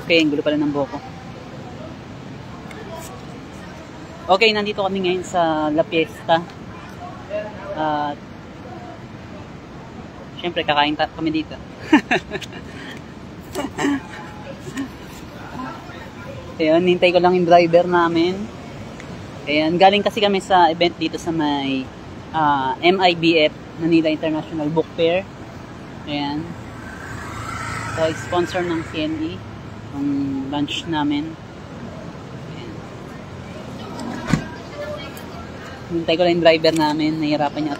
Okay, ang gulo pala ng buhok ko. Okay, nandito kami ngayon sa La Fiesta. At syempre, kakain kami dito. Ayun, hintay ko lang yung driver namin. Ayan, galing kasi kami sa event dito sa may MIBF, Manila International Book Fair. Ayan. So, sponsor ng CNE yung lunch namin. Ayan. Hintay ko lang yung driver namin, nahihirapan niya.